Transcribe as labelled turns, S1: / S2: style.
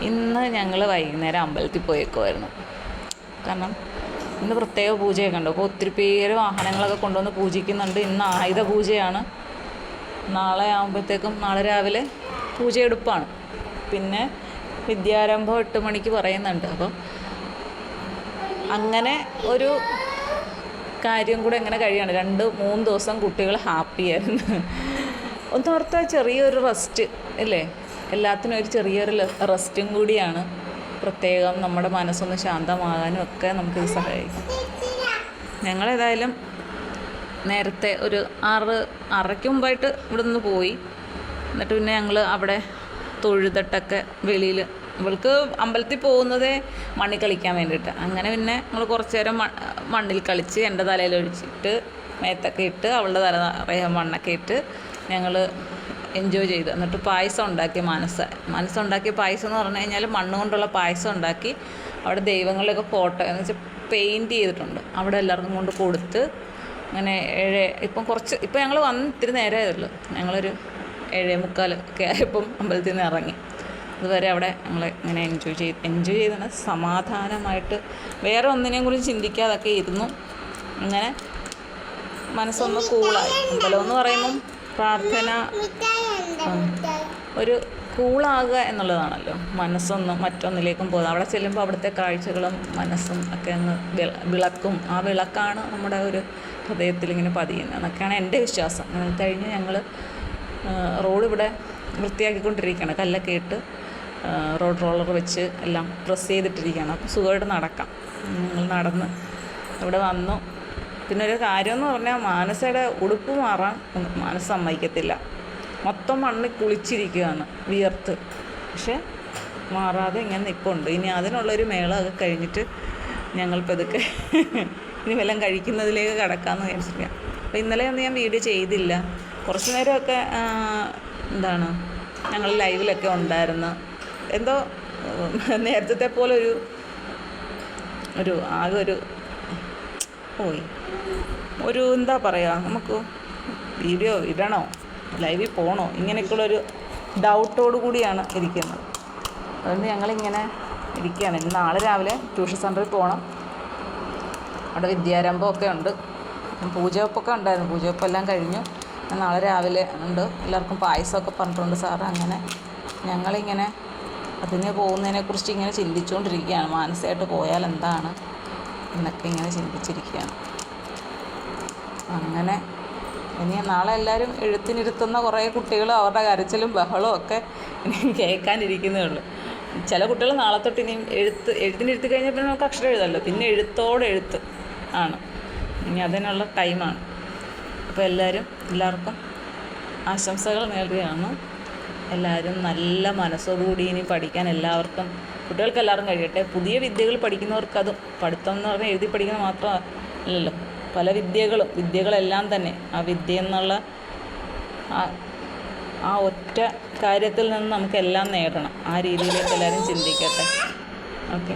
S1: ഇന്ന് ഞങ്ങൾ വൈകുന്നേരം അമ്പലത്തിൽ പോയേക്കുമായിരുന്നു. കാരണം ഇന്ന് പ്രത്യേക പൂജയൊക്കെ ഉണ്ട്. അപ്പോൾ ഒത്തിരി പേര് വാഹനങ്ങളൊക്കെ കൊണ്ടുവന്ന് പൂജിക്കുന്നുണ്ട്. ഇന്ന് ആയുധ പൂജയാണ്. നാളെ ആകുമ്പോഴത്തേക്കും നാളെ രാവിലെ പൂജയെടുപ്പാണ്. പിന്നെ വിദ്യാരംഭം 8 മണിക്ക് പറയുന്നുണ്ട്. അപ്പം അങ്ങനെ ഒരു കാര്യം കൂടെ എങ്ങനെ കഴിയാണ്. 2-3 ദിവസം കുട്ടികൾ ഹാപ്പിയായിരുന്നു. ഒന്നോർത്താൽ ചെറിയൊരു റെസ്റ്റ് അല്ലേ, എല്ലാത്തിനും ഒരു ചെറിയൊരു റെസ്റ്റും കൂടിയാണ്. പ്രത്യേകം നമ്മുടെ മനസ്സൊന്ന് ശാന്തമാകാനും ഒക്കെ നമുക്കിത് സഹായിക്കും. ഞങ്ങളേതായാലും നേരത്തെ ഒരു 6:30 മുമ്പായിട്ട് ഇവിടെ നിന്ന് പോയി. എന്നിട്ട് പിന്നെ ഞങ്ങൾ അവിടെ തൊഴുതിട്ടൊക്കെ വെളിയിൽ, ഇവൾക്ക് അമ്പലത്തിൽ പോകുന്നതേ മണ്ണിൽ കളിക്കാൻ വേണ്ടിയിട്ട്. അങ്ങനെ പിന്നെ ഞങ്ങൾ കുറച്ച് നേരം മണ്ണിൽ കളിച്ച് എൻ്റെ തലയിൽ ഒഴിച്ചിട്ട് മേത്തൊക്കെ ഇട്ട് അവളുടെ തല നിറയെ മണ്ണൊക്കെ ഇട്ട് ഞങ്ങൾ എൻജോയ് ചെയ്തു. എന്നിട്ട് പായസം ഉണ്ടാക്കി. മനസ്സുണ്ടാക്കിയ പായസം എന്ന് പറഞ്ഞു കഴിഞ്ഞാൽ മണ്ണ് കൊണ്ടുള്ള പായസം ഉണ്ടാക്കി. അവിടെ ദൈവങ്ങളുടെയൊക്കെ ഫോട്ടോ എന്ന് വെച്ചാൽ പെയിൻറ്റ് ചെയ്തിട്ടുണ്ട്. അവിടെ എല്ലാവർക്കും കൊണ്ട് കൊടുത്ത് അങ്ങനെ ഇപ്പം ഞങ്ങൾ വന്ന് ഇത്തിരി നേരമായതുള്ളൂ. ഞങ്ങളൊരു 7:45 ഒക്കെ ആയപ്പം അമ്പലത്തിൽ നിന്ന് ഇറങ്ങി. അതുവരെ അവിടെ ഞങ്ങൾ ഇങ്ങനെ എൻജോയ് ചെയ്താണ് സമാധാനമായിട്ട് വേറെ ഒന്നിനെയും കുറിച്ച് ചിന്തിക്കാതൊക്കെ ഇരുന്നു. അങ്ങനെ മനസ്സൊന്ന് കൂളായി. അമ്പലമെന്ന് പറയുമ്പം പ്രാർത്ഥന ഒരു കൂളാകുക എന്നുള്ളതാണല്ലോ. മനസ്സൊന്നും മറ്റൊന്നിലേക്കും പോകുന്നത്. അവിടെ ചെല്ലുമ്പോൾ അവിടുത്തെ കാഴ്ചകളും മനസ്സും ഒക്കെ അങ്ങ് വിളക്കും. ആ വിളക്കാണ് നമ്മുടെ ഒരു ഹൃദയത്തിലിങ്ങനെ പതിയുന്നത് എന്നൊക്കെയാണ് എൻ്റെ വിശ്വാസം. കഴിഞ്ഞ് ഞങ്ങൾ റോഡ് ഇവിടെ വൃത്തിയാക്കിക്കൊണ്ടിരിക്കുകയാണ്. കല്ലൊക്കെ ഇട്ട് റോഡ് റോളർ വെച്ച് എല്ലാം പ്രസ് ചെയ്തിട്ടിരിക്കുകയാണ്. അപ്പോൾ സുഖമായിട്ട് നടക്കാം. ഞങ്ങൾ നടന്ന് ഇവിടെ വന്നു. പിന്നെ ഒരു കാര്യമെന്ന് പറഞ്ഞാൽ മാനസയുടെ ഉടുപ്പ് മാറാൻ മനസ്സ് സമ്മതിക്കത്തില്ല. മൊത്തം മണ്ണിൽ കുളിച്ചിരിക്കുകയാണ് വിയർത്ത്. പക്ഷെ മാറാതെ ഇങ്ങനെ നിൽപ്പുണ്ട്. ഇനി അതിനുള്ളൊരു മേളമൊക്കെ കഴിഞ്ഞിട്ട് ഞങ്ങൾ പതുക്കെ ഇനി വല്ലതും കഴിക്കുന്നതിലേക്ക് കടക്കാമെന്ന് വിചാരിച്ചിരിക്കുക. അപ്പോൾ ഇന്നലെ ഒന്നും ഞാൻ വീഡിയോ ചെയ്തില്ല. കുറച്ച് നേരമൊക്കെ ഞങ്ങൾ ലൈവിലൊക്കെ ഉണ്ടായിരുന്നു. എന്തോ നേരത്തെ പോലെ ആകെ എന്താ പറയുക, നമുക്ക് വീഡിയോ ഇടണോ ലൈവിൽ പോകണോ ഇങ്ങനെയൊക്കെയുള്ളൊരു ഡൗട്ടോടു കൂടിയാണ് ഇരിക്കുന്നത്. അതുകൊണ്ട് ഞങ്ങളിങ്ങനെ ഇരിക്കുകയാണ്. ഇന്ന് നാളെ രാവിലെ ട്യൂഷൻ സെൻറ്ററിൽ പോകണം. അവിടെ വിദ്യാരംഭമൊക്കെ ഉണ്ട്. പൂജവെപ്പൊക്കെ ഉണ്ടായിരുന്നു. പൂജവെപ്പെല്ലാം കഴിഞ്ഞു. നാളെ രാവിലെ ഉണ്ട്. എല്ലാവർക്കും പായസമൊക്കെ പറഞ്ഞിട്ടുണ്ട് സാറ്. അങ്ങനെ ഞങ്ങളിങ്ങനെ അതിന് പോകുന്നതിനെക്കുറിച്ച് ഇങ്ങനെ ചിന്തിച്ചുകൊണ്ടിരിക്കുകയാണ്. മാനസികമായിട്ട് പോയാൽ എന്താണ് എന്നൊക്കെ ഇങ്ങനെ ചിന്തിച്ചിരിക്കുകയാണ്. അങ്ങനെ ഇനി നാളെ എല്ലാവരും എഴുത്തിനിരുത്തുന്ന കുറേ കുട്ടികൾ അവരുടെ കരച്ചിലും ബഹളവും ഒക്കെ ഇനി കേൾക്കാനിരിക്കുന്നേ ഉള്ളൂ. ചില കുട്ടികൾ നാളെ തൊട്ട് ഇനിയും എഴുത്തിനിരുത്തി കഴിഞ്ഞാൽ പിന്നെ നമുക്ക് അക്ഷരം എഴുതല്ലോ. പിന്നെ എഴുത്ത് ആണ്. ഇനി അതിനുള്ള ടൈമാണ്. അപ്പോൾ എല്ലാവർക്കും ആശംസകൾ നേടുകയാണ്. എല്ലാവരും നല്ല മനസ്സോടുകൂടി ഇനി പഠിക്കാൻ എല്ലാവർക്കും കുട്ടികൾക്കെല്ലാവരും കഴിയട്ടെ. പുതിയ വിദ്യകൾ പഠിക്കുന്നവർക്ക് അത് പഠിത്തം എന്ന് പറഞ്ഞാൽ എഴുതി പഠിക്കുന്നത് മാത്രമല്ലല്ലോ, പല വിദ്യകളെല്ലാം തന്നെ ആ വിദ്യ എന്നുള്ള ആ ഒറ്റ കാര്യത്തിൽ നിന്ന് നമുക്കെല്ലാം നേടണം. ആ രീതിയിലേക്ക് എല്ലാവരും ചിന്തിക്കട്ടെ. ഓക്കെ.